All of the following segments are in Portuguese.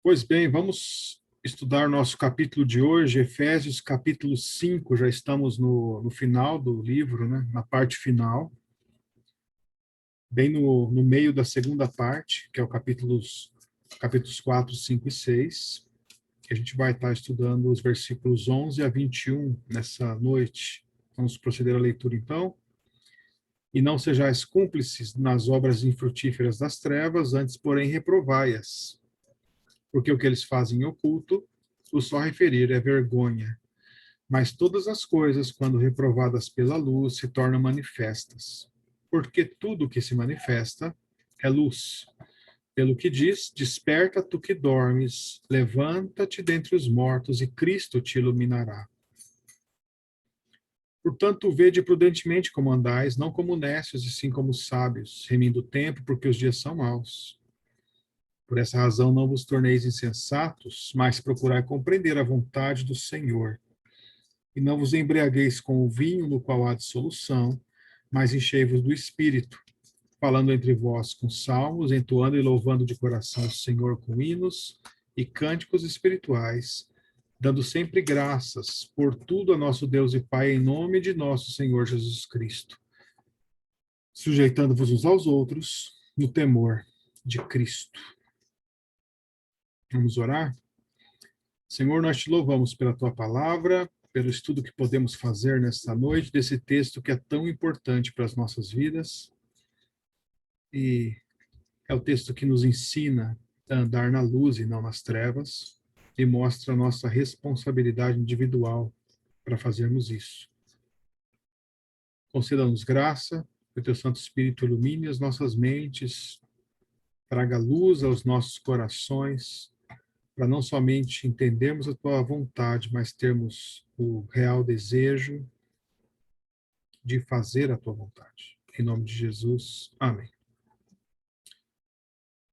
Pois bem, vamos estudar nosso capítulo de hoje, Efésios capítulo 5, já estamos no final do livro, né? Na parte final, bem no meio da segunda parte, que é o capítulos 4, 5 e 6, que a gente vai estar estudando os versículos 11 a 21 nessa noite. Vamos proceder à leitura então. E não sejais cúmplices nas obras infrutíferas das trevas, antes, porém, reprovai-as. Porque o que eles fazem em oculto, o só referir é vergonha. Mas todas as coisas, quando reprovadas pela luz, se tornam manifestas. Porque tudo que se manifesta é luz. Pelo que diz, desperta tu que dormes, levanta-te dentre os mortos e Cristo te iluminará. Portanto, vede prudentemente como andais, não como necios e sim como sábios, remindo o tempo, porque os dias são maus. Por essa razão não vos torneis insensatos, mas procurai compreender a vontade do Senhor. E não vos embriagueis com o vinho no qual há dissolução, mas enchei-vos do Espírito, falando entre vós com salmos, entoando e louvando de coração o Senhor com hinos e cânticos espirituais, dando sempre graças por tudo a nosso Deus e Pai, em nome de nosso Senhor Jesus Cristo, sujeitando-vos uns aos outros no temor de Cristo. Vamos orar? Senhor, nós te louvamos pela tua palavra, pelo estudo que podemos fazer nesta noite, desse texto que é tão importante para as nossas vidas. E é o texto que nos ensina a andar na luz e não nas trevas, e mostra a nossa responsabilidade individual para fazermos isso. Conceda-nos graça, que o teu Santo Espírito ilumine as nossas mentes, traga luz aos nossos corações, para não somente entendermos a tua vontade, mas termos o real desejo de fazer a tua vontade. Em nome de Jesus, amém.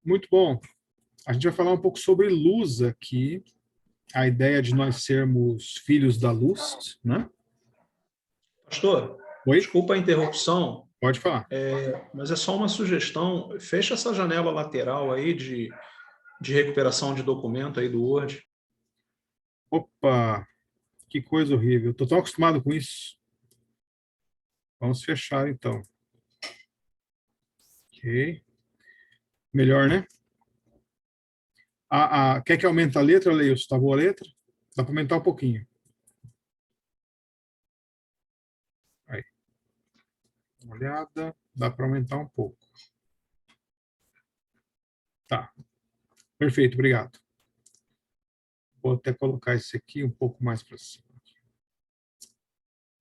Muito bom. A gente vai falar um pouco sobre luz aqui, a ideia de nós sermos filhos da luz, né? Pastor, Oi? desculpa a interrupção, Pode falar. mas é só uma sugestão. Fecha essa janela lateral aí de recuperação de documento aí do Word. Opa, que coisa horrível. Estou tão acostumado com isso. Vamos fechar, então. Ok. Melhor, né? Quer que aumente a letra, Leilson? Tá boa a letra? Dá para aumentar um pouquinho. Aí. Uma olhada. Dá para aumentar um pouco. Tá. Perfeito, obrigado. Vou até colocar esse aqui um pouco mais para cima.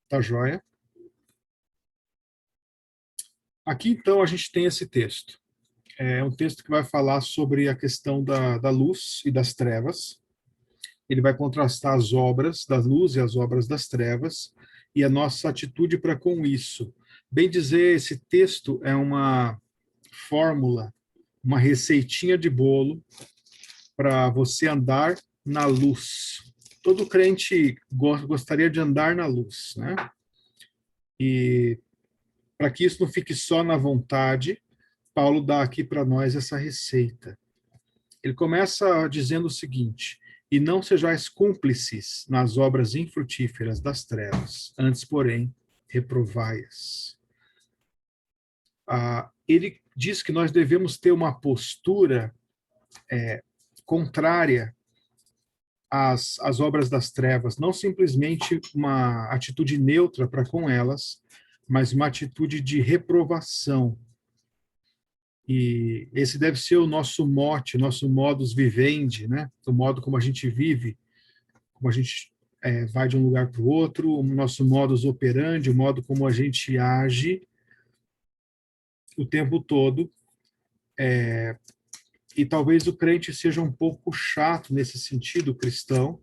Tá joia? Aqui, então, a gente tem esse texto. É um texto que vai falar sobre a questão da luz e das trevas. Ele vai contrastar as obras da luz e as obras das trevas e a nossa atitude para com isso. Bem dizer, esse texto é uma fórmula, uma receitinha de bolo para você andar na luz. Todo crente gostaria de andar na luz, né? E para que isso não fique só na vontade, Paulo dá aqui para nós essa receita. Ele começa dizendo o seguinte: e não sejais cúmplices nas obras infrutíferas das trevas, antes, porém, reprovai-as. Ele diz que nós devemos ter uma postura contrária às obras das trevas, não simplesmente uma atitude neutra para com elas, mas uma atitude de reprovação. E esse deve ser o nosso mote, nosso modus vivendi, né? O modo como a gente vive, como a gente vai de um lugar para o outro, o nosso modus operandi, o modo como a gente age o tempo todo. E talvez o crente seja um pouco chato nesse sentido, cristão,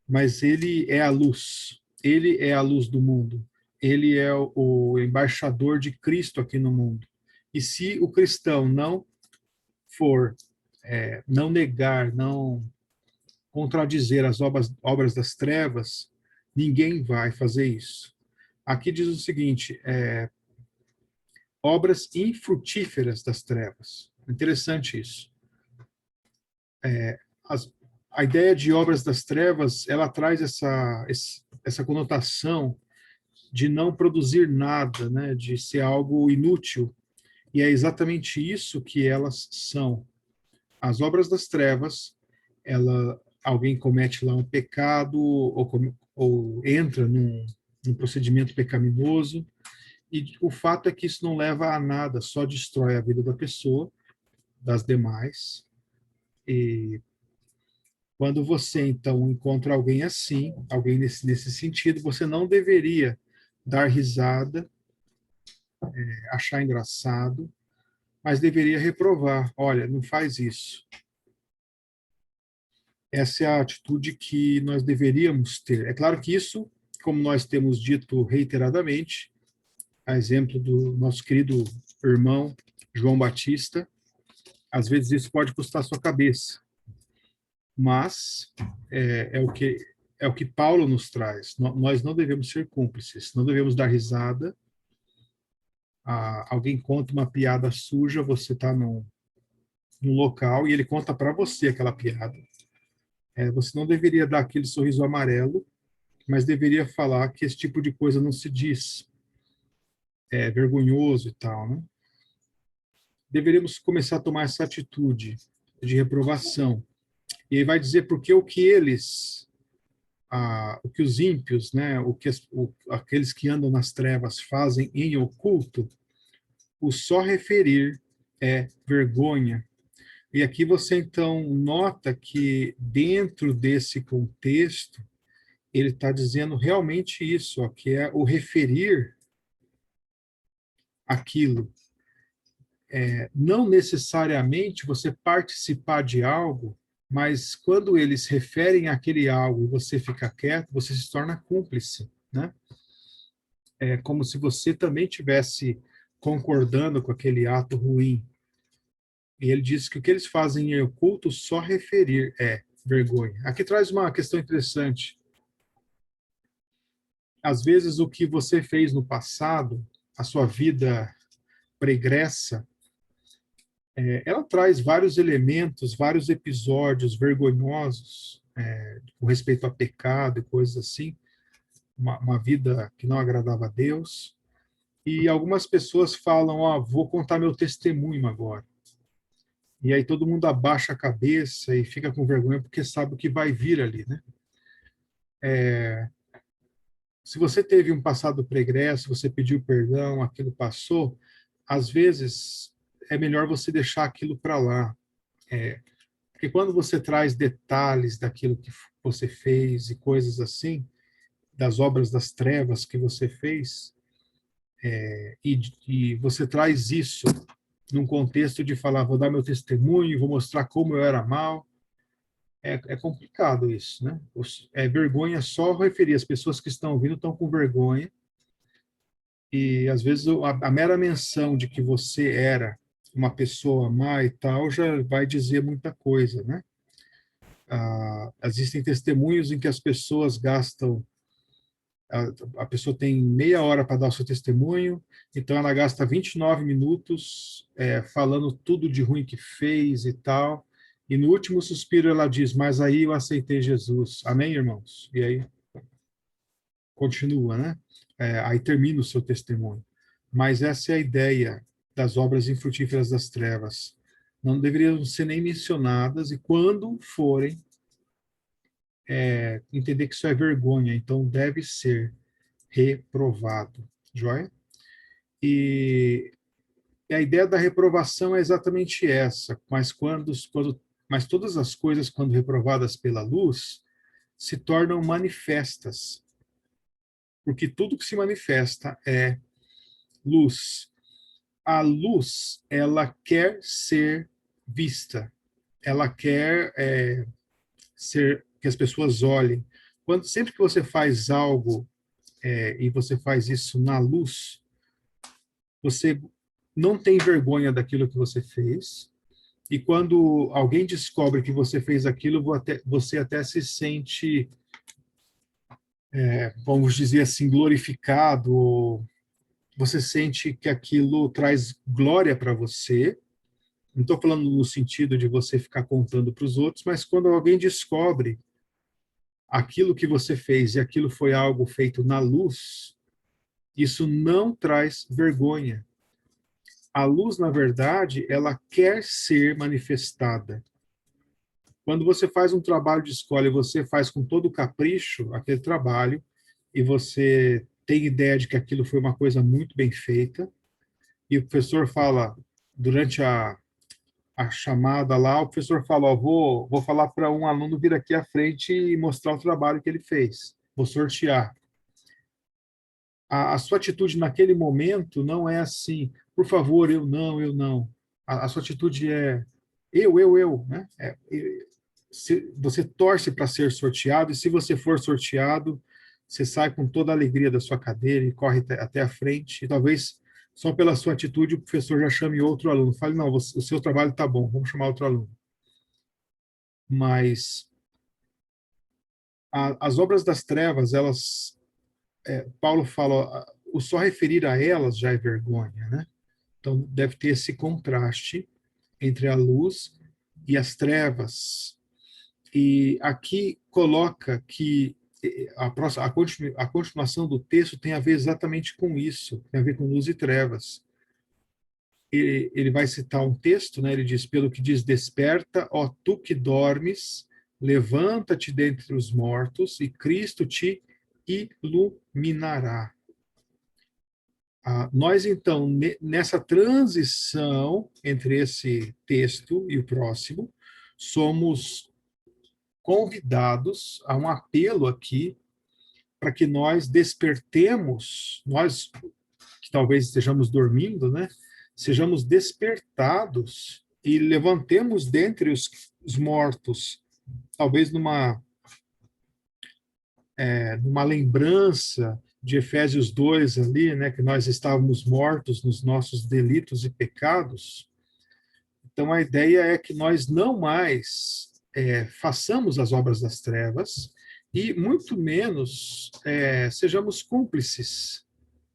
mas ele é a luz. Ele é a luz do mundo. Ele é o embaixador de Cristo aqui no mundo. E se o cristão não for, não negar, não contradizer as obras das trevas, ninguém vai fazer isso. Aqui diz o seguinte: obras infrutíferas das trevas. Interessante isso. as, a ideia de obras das trevas, ela traz essa conotação de não produzir nada, né, de ser algo inútil. E é exatamente isso que elas são. As obras das trevas, alguém comete lá um pecado ou entra num procedimento pecaminoso, e o fato é que isso não leva a nada, só destrói a vida da pessoa, das demais. E quando você, então, encontra alguém assim, alguém nesse sentido, você não deveria dar risada, achar engraçado, mas deveria reprovar. Olha, não faz isso. Essa é a atitude que nós deveríamos ter. É claro que isso, como nós temos dito reiteradamente, a exemplo do nosso querido irmão João Batista, às vezes isso pode custar a sua cabeça, mas é o que Paulo nos traz. Nós não devemos ser cúmplices, não devemos dar risada. Alguém conta uma piada suja, você está num local e ele conta para você aquela piada. Você não deveria dar aquele sorriso amarelo, mas deveria falar que esse tipo de coisa não se diz. É vergonhoso e tal, né? Deveríamos começar a tomar essa atitude de reprovação. E aí vai dizer porque o que o que os ímpios, né, aqueles que andam nas trevas fazem em oculto, o só referir é vergonha. E aqui você então nota que dentro desse contexto ele está dizendo realmente isso, ó, que é o referir aquilo. Não necessariamente você participar de algo, mas quando eles referem aquele algo e você fica quieto, você se torna cúmplice, né? É como se você também tivesse concordando com aquele ato ruim. E ele diz que o que eles fazem em oculto, só referir é vergonha. Aqui traz uma questão interessante. Às vezes, o que você fez no passado, a sua vida pregressa, ela traz vários elementos, vários episódios vergonhosos com respeito a pecado e coisas assim, uma vida que não agradava a Deus. E algumas pessoas falam, vou contar meu testemunho agora. E aí todo mundo abaixa a cabeça e fica com vergonha porque sabe o que vai vir ali, né? Se você teve um passado pregresso, você pediu perdão, aquilo passou, às vezes é melhor você deixar aquilo para lá. Porque quando você traz detalhes daquilo que você fez e coisas assim, das obras das trevas que você fez, e você traz isso num contexto de falar, vou dar meu testemunho, vou mostrar como eu era mal, é complicado isso, né? É vergonha só referir, as pessoas que estão ouvindo estão com vergonha, e às vezes a mera menção de que você era uma pessoa má e tal já vai dizer muita coisa, né? Existem testemunhos em que as pessoas gastam, a pessoa tem meia hora para dar o seu testemunho, então ela gasta 29 minutos falando tudo de ruim que fez e tal, e no último suspiro ela diz, mas aí eu aceitei Jesus. Amém, irmãos? E aí continua, né? Aí termina o seu testemunho. Mas essa é a ideia das obras infrutíferas das trevas. Não deveriam ser nem mencionadas, e quando forem, entender que isso é vergonha, então deve ser reprovado, joia? E a ideia da reprovação é exatamente essa, mas todas as coisas, quando reprovadas pela luz, se tornam manifestas, porque tudo que se manifesta é luz. A luz, ela quer ser vista, ela quer ser que as pessoas olhem. Sempre que você faz algo e você faz isso na luz, você não tem vergonha daquilo que você fez, e quando alguém descobre que você fez aquilo, você até se sente, vamos dizer assim, glorificado, você sente que aquilo traz glória para você, Não estou falando no sentido de você ficar contando para os outros, mas quando alguém descobre aquilo que você fez e aquilo foi algo feito na luz, isso não traz vergonha. A luz, na verdade, ela quer ser manifestada. Quando você faz um trabalho de escola e você faz com todo o capricho aquele trabalho, e você tem ideia de que aquilo foi uma coisa muito bem feita, e o professor fala, durante a chamada lá, o professor fala, ó, vou falar para um aluno vir aqui à frente e mostrar o trabalho que ele fez. Vou sortear. A sua atitude naquele momento não é assim, por favor, eu não, eu não. A sua atitude é eu, né? Você torce para ser sorteado, e se você for sorteado, você sai com toda a alegria da sua cadeira e corre até a frente, e talvez só pela sua atitude o professor já chame outro aluno. Fale, não, o seu trabalho está bom, vamos chamar outro aluno. Mas as obras das trevas, elas, Paulo fala, o só referir a elas já é vergonha, né? Então deve ter esse contraste entre a luz e as trevas. E aqui coloca que a continuação do texto tem a ver exatamente com isso, tem a ver com luz e trevas. Ele vai citar um texto, né? Ele diz, pelo que diz, desperta, ó tu que dormes, levanta-te dentre os mortos e Cristo te iluminará. Nós, então, nessa transição entre esse texto e o próximo, somos convidados a um apelo aqui para que nós despertemos, nós que talvez estejamos dormindo, né? Sejamos despertados e levantemos dentre os mortos, talvez numa lembrança de Efésios 2 ali, né, que nós estávamos mortos nos nossos delitos e pecados. Então a ideia é que nós não mais façamos as obras das trevas e muito menos sejamos cúmplices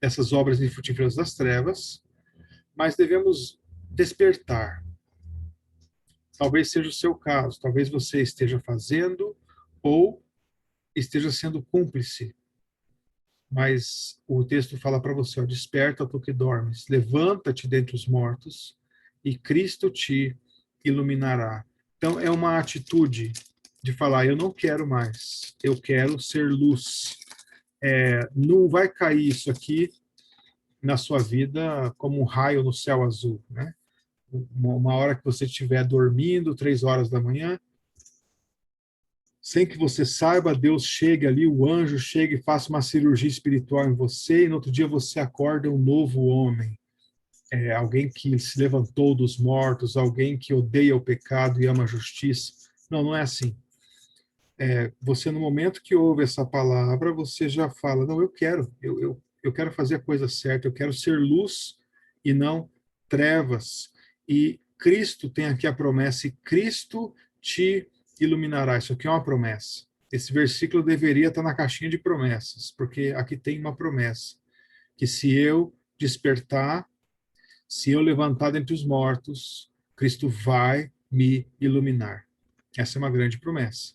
dessas obras infrutíferas das trevas, mas devemos despertar. Talvez seja o seu caso, talvez você esteja fazendo ou esteja sendo cúmplice, mas o texto fala para você, ó, desperta tu que dormes, levanta-te dentre os mortos e Cristo te iluminará. Então é uma atitude de falar, eu não quero mais, eu quero ser luz. Não vai cair isso aqui na sua vida como um raio no céu azul, né? Uma hora que você estiver dormindo, 3 horas da manhã, sem que você saiba, Deus chega ali, o anjo chega e faça uma cirurgia espiritual em você, e no outro dia você acorda um novo homem. Alguém que se levantou dos mortos, alguém que odeia o pecado e ama a justiça. Não, não é assim. Você, no momento que ouve essa palavra, você já fala, não, eu quero fazer a coisa certa, eu quero ser luz e não trevas. E Cristo tem aqui a promessa, e Cristo te iluminará. Isso aqui é uma promessa. Esse versículo deveria estar na caixinha de promessas, porque aqui tem uma promessa, que se eu despertar, se eu levantar dentre os mortos, Cristo vai me iluminar. Essa é uma grande promessa.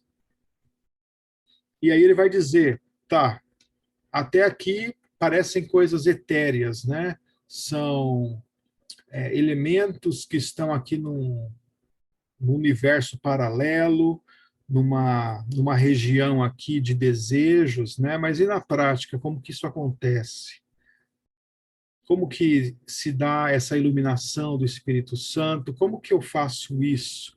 E aí ele vai dizer, tá, até aqui parecem coisas etéreas, né? São elementos que estão aqui no universo paralelo, numa região aqui de desejos, né? Mas e na prática, como que isso acontece? Como que se dá essa iluminação do Espírito Santo? Como que eu faço isso?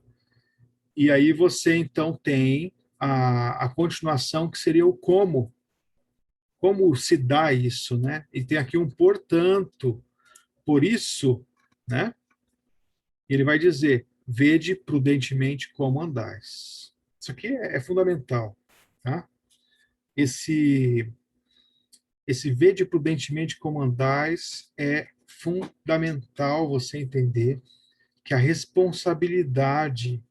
E aí você, então, tem a continuação, que seria o como. Como se dá isso, né? E tem aqui um portanto, por isso, né? Ele vai dizer, vede prudentemente como andais. Isso aqui é fundamental, tá? Esse vede prudentemente como andais é fundamental você entender que a responsabilidade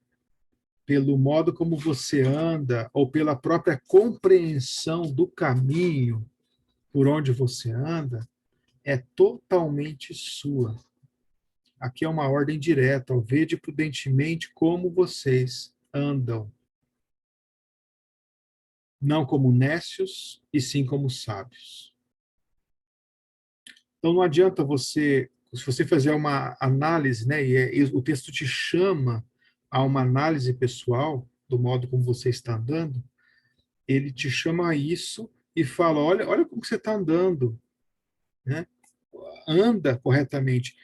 pelo modo como você anda ou pela própria compreensão do caminho por onde você anda é totalmente sua. Aqui é uma ordem direta, ó, vede prudentemente como vocês andam, não como nécios, e sim como sábios. Então não adianta você, se você fizer uma análise, né, e o texto te chama a uma análise pessoal do modo como você está andando, ele te chama a isso e fala, olha como você está andando, né? Anda corretamente,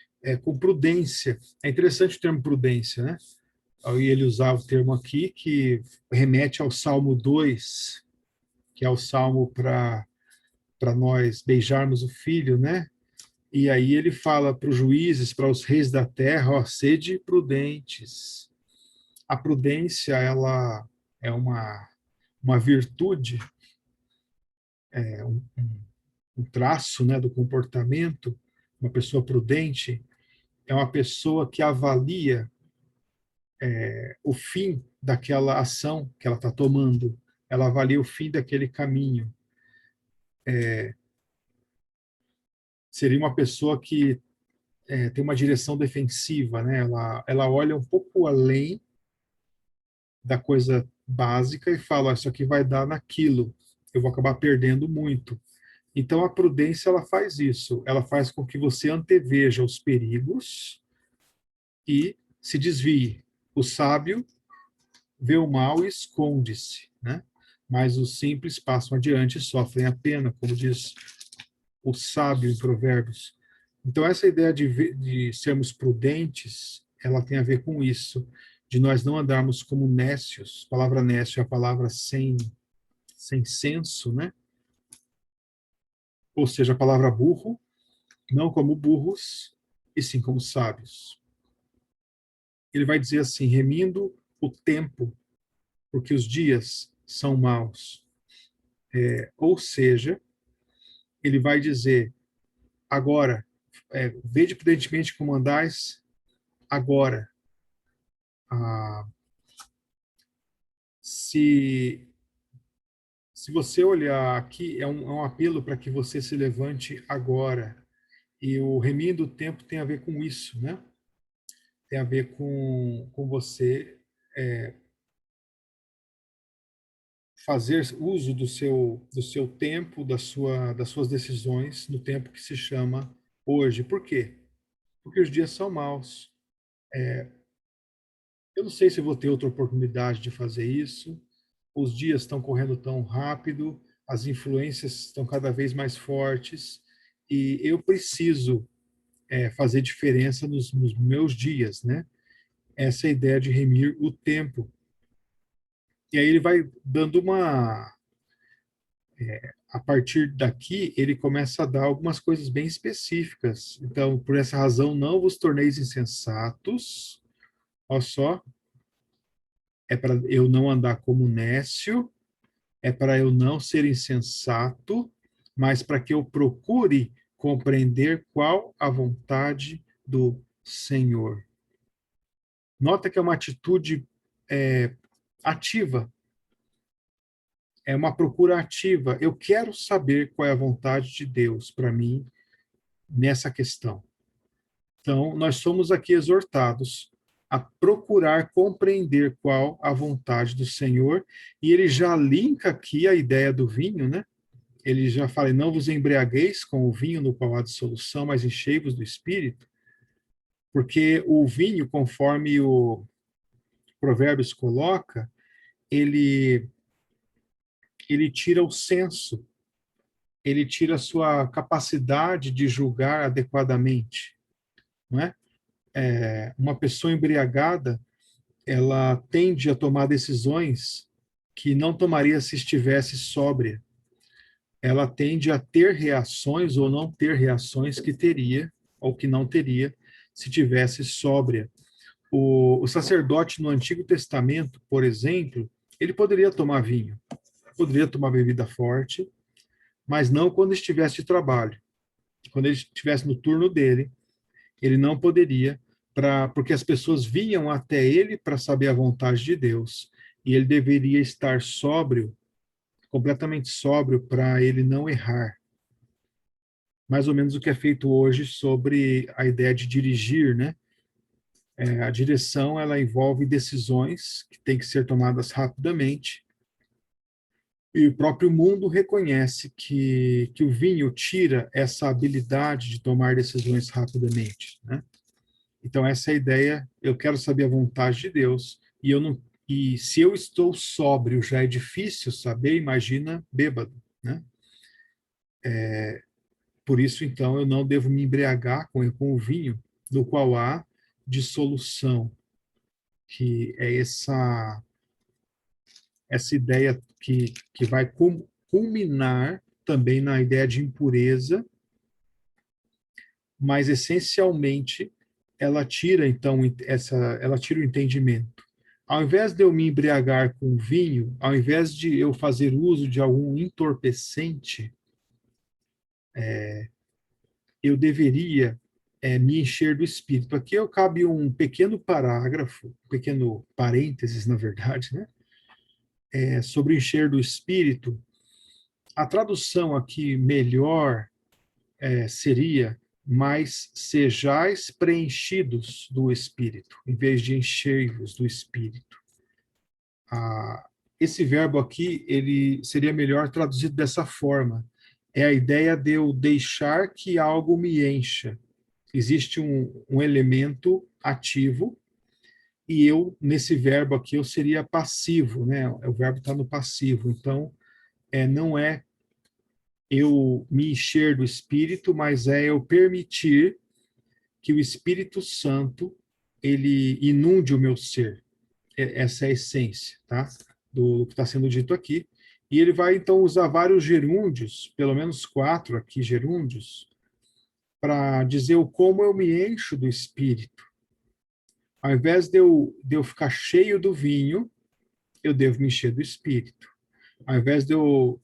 com prudência. É interessante o termo prudência, né? E ele usar o termo aqui que remete ao Salmo 2, que é o salmo para nós beijarmos o filho, né? E aí ele fala para os juízes, para os reis da terra, ó, sede prudentes. A prudência, ela é uma virtude, é um traço, né, do comportamento. Uma pessoa prudente é uma pessoa que avalia o fim daquela ação que ela está tomando. Ela avalia o fim daquele caminho. Seria uma pessoa que tem uma direção defensiva, né? Ela olha um pouco além da coisa básica e fala, isso aqui vai dar naquilo, eu vou acabar perdendo muito. Então a prudência ela faz isso, ela faz com que você anteveja os perigos e se desvie. O sábio vê o mal e esconde-se, né? Mas os simples passam adiante e sofrem a pena, como diz o sábio em Provérbios. Então essa ideia de sermos prudentes, ela tem a ver com isso, de nós não andarmos como nécios. A palavra nécio é a palavra sem senso, né? Ou seja, a palavra burro, não como burros, e sim como sábios. Ele vai dizer assim, remindo o tempo, porque os dias são maus. Ou seja, ele vai dizer, agora, vede prudentemente como andais agora. Ah, se, se você olhar aqui, é um apelo para que você se levante agora. E o remindo do tempo tem a ver com isso, né? Tem a ver com você fazer uso do seu tempo, das suas decisões, no tempo que se chama hoje. Por quê? Porque os dias são maus. Eu não sei se vou ter outra oportunidade de fazer isso. Os dias estão correndo tão rápido, as influências estão cada vez mais fortes e eu preciso fazer diferença nos meus dias, né? Essa é a ideia de remir o tempo. E aí ele vai dando a partir daqui, ele começa a dar algumas coisas bem específicas. Então, por essa razão, não vos torneis insensatos. Olha só, é para eu não andar como nécio, é para eu não ser insensato, mas para que eu procure compreender qual a vontade do Senhor. Nota que é uma atitude ativa, é uma procura ativa. Eu quero saber qual é a vontade de Deus para mim nessa questão. Então, nós somos aqui exortados a procurar compreender qual a vontade do Senhor, e ele já linka aqui a ideia do vinho, né? Ele já fala, não vos embriagueis com o vinho no qual há dissolução, mas enchei-vos do Espírito, porque o vinho, conforme o Provérbios coloca, ele, ele tira o senso, ele tira a sua capacidade de julgar adequadamente, não é? Uma pessoa embriagada, ela tende a tomar decisões que não tomaria se estivesse sóbria. Ela tende a ter reações ou não ter reações que teria ou que não teria se tivesse sóbria. O sacerdote no Antigo Testamento, por exemplo, ele poderia tomar vinho, poderia tomar bebida forte, mas não quando estivesse de trabalho. Quando ele estivesse no turno dele, ele não poderia, porque as pessoas vinham até ele para saber a vontade de Deus, e ele deveria estar sóbrio, completamente sóbrio, para ele não errar. Mais ou menos o que é feito hoje sobre a ideia de dirigir, né? A direção, ela envolve decisões que têm que ser tomadas rapidamente, e o próprio mundo reconhece que o vinho tira essa habilidade de tomar decisões rapidamente, né? Então, essa é a ideia. Eu quero saber a vontade de Deus, e eu não, e se eu estou sóbrio já é difícil saber, imagina bêbado, né? Por isso, então, eu não devo me embriagar com o vinho, no qual há dissolução, que é essa ideia que vai culminar também na ideia de impureza, mas essencialmente ela tira então ela tira o entendimento. Ao invés de eu me embriagar com vinho, ao invés de eu fazer uso de algum entorpecente, eu deveria me encher do Espírito. Aqui eu cabe um pequeno parágrafo, um pequeno parênteses, na verdade, né? Sobre encher do Espírito. A tradução aqui melhor seria: mas sejais preenchidos do Espírito, em vez de encher-vos do Espírito. Esse verbo aqui, ele seria melhor traduzido dessa forma. É a ideia de eu deixar que algo me encha. Existe um elemento ativo, e eu, nesse verbo aqui, eu seria passivo, né? O verbo está no passivo. Então, não é eu me encher do Espírito, mas é eu permitir que o Espírito Santo ele inunde o meu ser. Essa é a essência, tá? Do que está sendo dito aqui. E ele vai, então, usar vários gerúndios, pelo menos 4 aqui gerúndios, para dizer o como eu me encho do Espírito. Ao invés de eu ficar cheio do vinho, eu devo me encher do Espírito. Ao invés de eu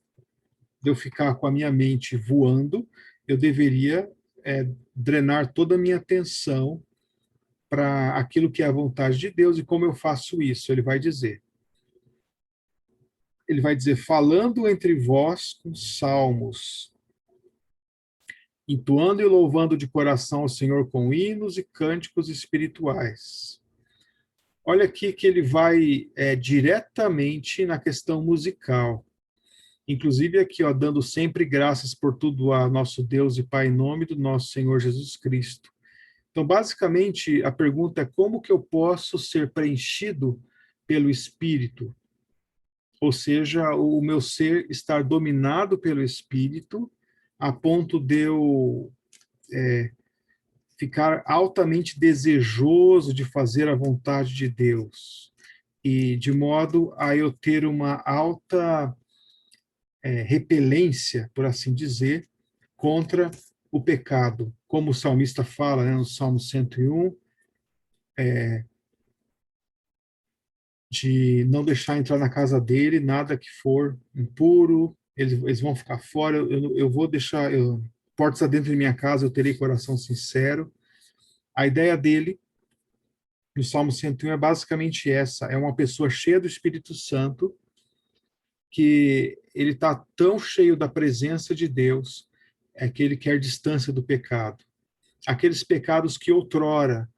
ficar com a minha mente voando, eu deveria drenar toda a minha atenção para aquilo que é a vontade de Deus. E como eu faço isso? Ele vai dizer, falando entre vós com salmos, entoando e louvando de coração ao Senhor com hinos e cânticos espirituais. Olha aqui que ele vai diretamente na questão musical. Inclusive aqui, ó, dando sempre graças por tudo a nosso Deus e Pai, em nome do nosso Senhor Jesus Cristo. Então, basicamente, a pergunta é como que eu posso ser preenchido pelo Espírito? Ou seja, o meu ser estar dominado pelo Espírito, a ponto de eu ficar altamente desejoso de fazer a vontade de Deus, e de modo a eu ter uma alta repelência, por assim dizer, contra o pecado. Como o salmista fala, né, no Salmo 101, de não deixar entrar na casa dele nada que for impuro, eles vão ficar fora, eu vou deixar, portas adentro de minha casa, eu terei coração sincero. A ideia dele, no Salmo 101, é basicamente essa: é uma pessoa cheia do Espírito Santo, que ele está tão cheio da presença de Deus, que ele quer distância do pecado. Aqueles pecados que outrora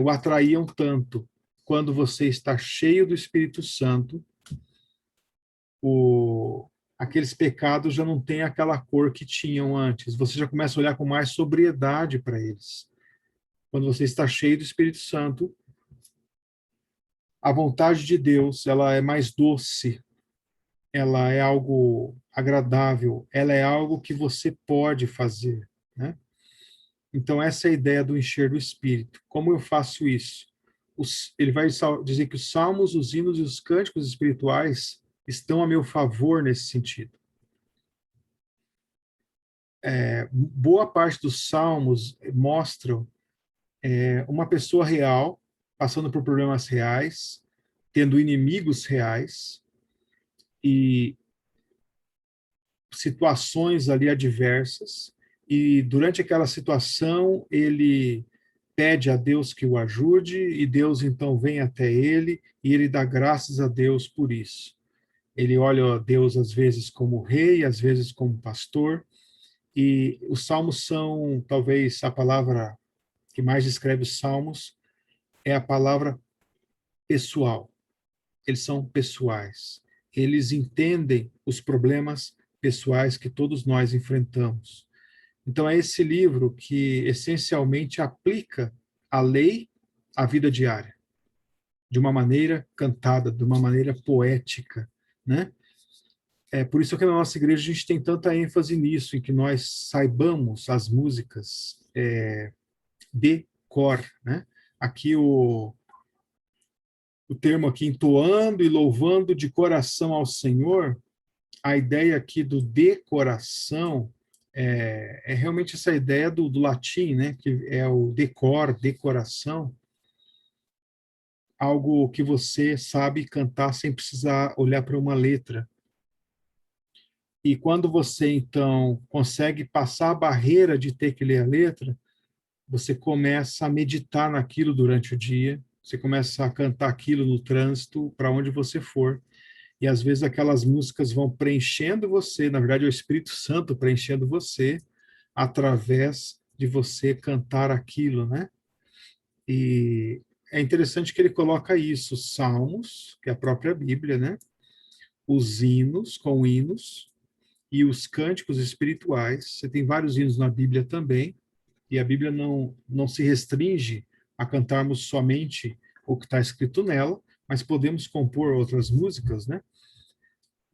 o atraíam tanto, quando você está cheio do Espírito Santo, aqueles pecados já não têm aquela cor que tinham antes. Você já começa a olhar com mais sobriedade para eles. Quando você está cheio do Espírito Santo, a vontade de Deus, ela é mais doce, ela é algo agradável, ela é algo que você pode fazer, né? Então, essa é a ideia do encher do Espírito. Como eu faço isso? Ele vai dizer que os salmos, os hinos e os cânticos espirituais estão a meu favor nesse sentido. Boa parte dos salmos mostram uma pessoa real, passando por problemas reais, tendo inimigos reais e situações ali adversas, e durante aquela situação ele pede a Deus que o ajude, e Deus então vem até ele, e ele dá graças a Deus por isso. Ele olha a Deus às vezes como rei, às vezes como pastor, e os salmos são talvez a palavra que mais descreve os salmos, é a palavra pessoal. Eles são pessoais. Eles entendem os problemas pessoais que todos nós enfrentamos. Então, é esse livro que essencialmente aplica a lei à vida diária, de uma maneira cantada, de uma maneira poética, né? É por isso que na nossa igreja a gente tem tanta ênfase nisso, em que nós saibamos as músicas de cor, né? Aqui o termo aqui, entoando e louvando de coração ao Senhor, a ideia aqui do decoração é realmente essa ideia do latim, né? Que é o decor, decoração, algo que você sabe cantar sem precisar olhar para uma letra. E quando você, então, consegue passar a barreira de ter que ler a letra, você começa a meditar naquilo durante o dia, você começa a cantar aquilo no trânsito, para onde você for. E às vezes aquelas músicas vão preenchendo você, na verdade é o Espírito Santo preenchendo você, através de você cantar aquilo, né? E é interessante que ele coloca isso, salmos, que é a própria Bíblia, né? Os hinos, com hinos, e os cânticos espirituais. Você tem vários hinos na Bíblia também, e a Bíblia não se restringe a cantarmos somente o que está escrito nela, mas podemos compor outras músicas, né?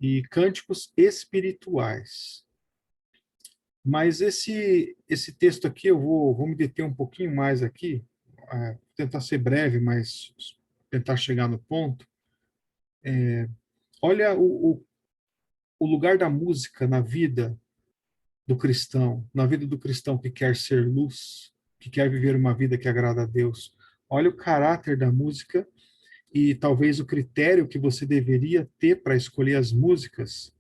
E cânticos espirituais. Mas esse texto aqui, eu vou me deter um pouquinho mais aqui, tentar ser breve, mas tentar chegar no ponto. Olha o lugar da música na vida do cristão, na vida do cristão que quer ser luz, que quer viver uma vida que agrada a Deus. Olha o caráter da música e talvez o critério que você deveria ter para escolher as músicas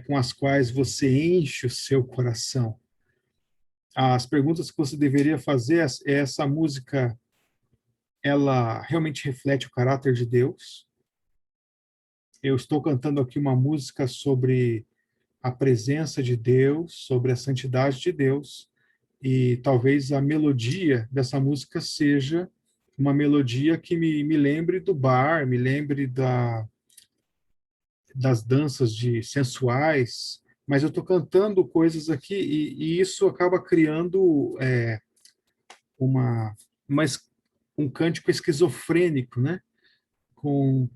com as quais você enche o seu coração. As perguntas que você deveria fazer é: essa música, ela realmente reflete o caráter de Deus? Eu estou cantando aqui uma música sobre a presença de Deus, sobre a santidade de Deus, e talvez a melodia dessa música seja uma melodia que me lembre do bar, me lembre das danças de sensuais, mas eu estou cantando coisas aqui e isso acaba criando uma, uma, um cântico esquizofrênico, né? Com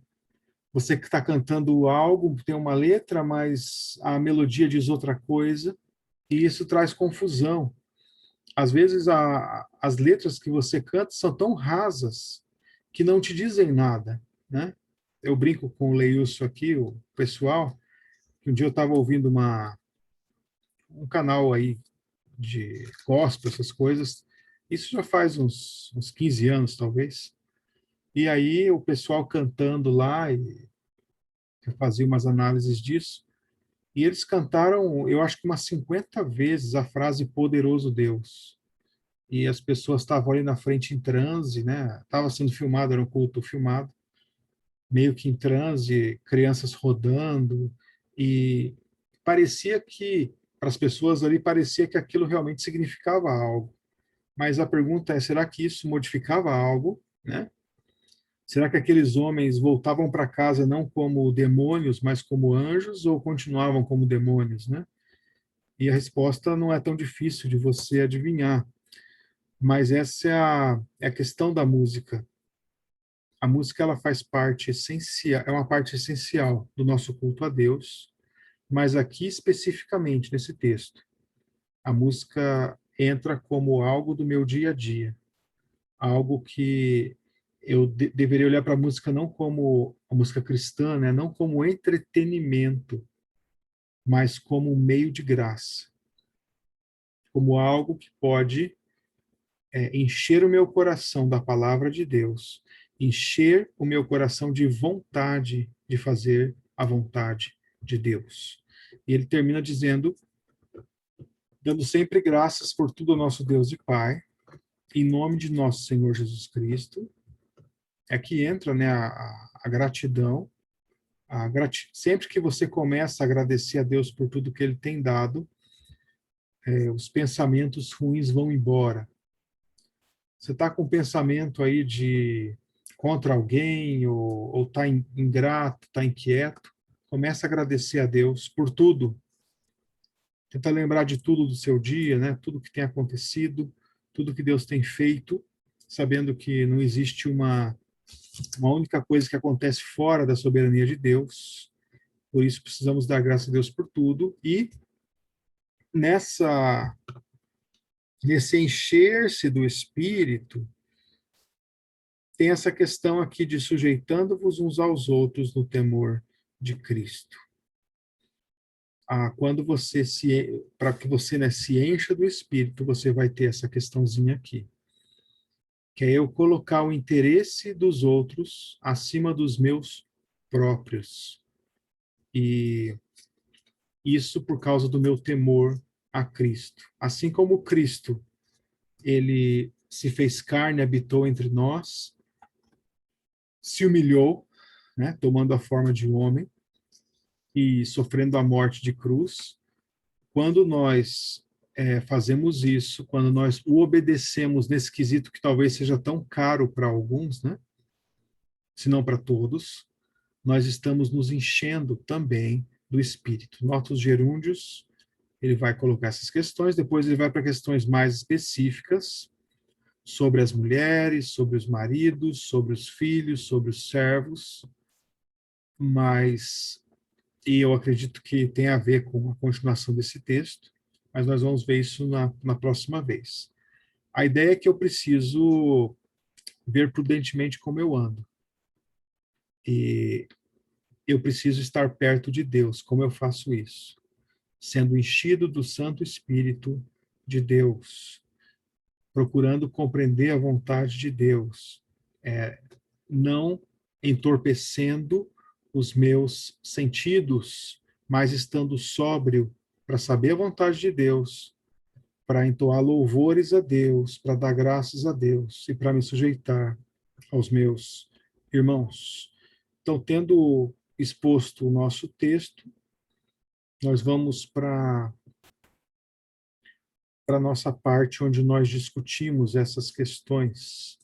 você que está cantando algo, tem uma letra, mas a melodia diz outra coisa, e isso traz confusão. Às vezes as letras que você canta são tão rasas que não te dizem nada, né? Eu brinco com o Leilson aqui, o pessoal, que um dia eu estava ouvindo um canal aí de gospel, essas coisas, isso já faz uns 15 anos, talvez. E aí o pessoal cantando lá, e eu fazia umas análises disso, e eles cantaram, eu acho que umas 50 vezes a frase "Poderoso Deus". E as pessoas estavam ali na frente em transe, né? Estava sendo filmado, era um culto filmado, meio que em transe, crianças rodando, e parecia que, para as pessoas ali, parecia que aquilo realmente significava algo. Mas a pergunta é, será que isso modificava algo, né? Será que aqueles homens voltavam para casa não como demônios, mas como anjos, ou continuavam como demônios, né? E a resposta não é tão difícil de você adivinhar, mas essa é a questão da música. A música, ela faz parte essencial, é uma parte essencial do nosso culto a Deus, mas aqui especificamente nesse texto, a música entra como algo do meu dia a dia, algo que eu deveria olhar para a música não como a música cristã, né? Não como entretenimento, mas como um meio de graça, como algo que pode encher o meu coração da palavra de Deus, encher o meu coração de vontade de fazer a vontade de Deus. E ele termina dizendo, dando sempre graças por tudo ao nosso Deus e Pai, em nome de nosso Senhor Jesus Cristo. É que entra, né, a gratidão. Sempre que você começa a agradecer a Deus por tudo que Ele tem dado, os pensamentos ruins vão embora. Você está com um pensamento aí de contra alguém, ou está ingrato, está inquieto, comece a agradecer a Deus por tudo. Tenta lembrar de tudo do seu dia, né? Tudo que tem acontecido, tudo que Deus tem feito, sabendo que não existe uma única coisa que acontece fora da soberania de Deus. Por isso precisamos dar graças a Deus por tudo. E nesse encher-se do Espírito, tem essa questão aqui de sujeitando-vos uns aos outros no temor de Cristo. Quando você para que você, né, se encha do Espírito, você vai ter essa questãozinha aqui, que é eu colocar o interesse dos outros acima dos meus próprios. E isso por causa do meu temor a Cristo. Assim como Cristo, ele se fez carne, habitou entre nós, se humilhou, né, tomando a forma de um homem e sofrendo a morte de cruz. Quando nós fazemos isso, quando nós o obedecemos nesse quesito que talvez seja tão caro para alguns, né, se não para todos, nós estamos nos enchendo também do Espírito. Notos gerúndios, ele vai colocar essas questões, depois ele vai para questões mais específicas sobre as mulheres, sobre os maridos, sobre os filhos, sobre os servos, e eu acredito que tem a ver com a continuação desse texto, mas nós vamos ver isso na próxima vez. A ideia é que eu preciso ver prudentemente como eu ando. E eu preciso estar perto de Deus. Como eu faço isso? Sendo enchido do Santo Espírito de Deus, procurando compreender a vontade de Deus, não entorpecendo os meus sentidos, mas estando sóbrio para saber a vontade de Deus, para entoar louvores a Deus, para dar graças a Deus e para me sujeitar aos meus irmãos. Então, tendo exposto o nosso texto, nós vamos para a nossa parte onde nós discutimos essas questões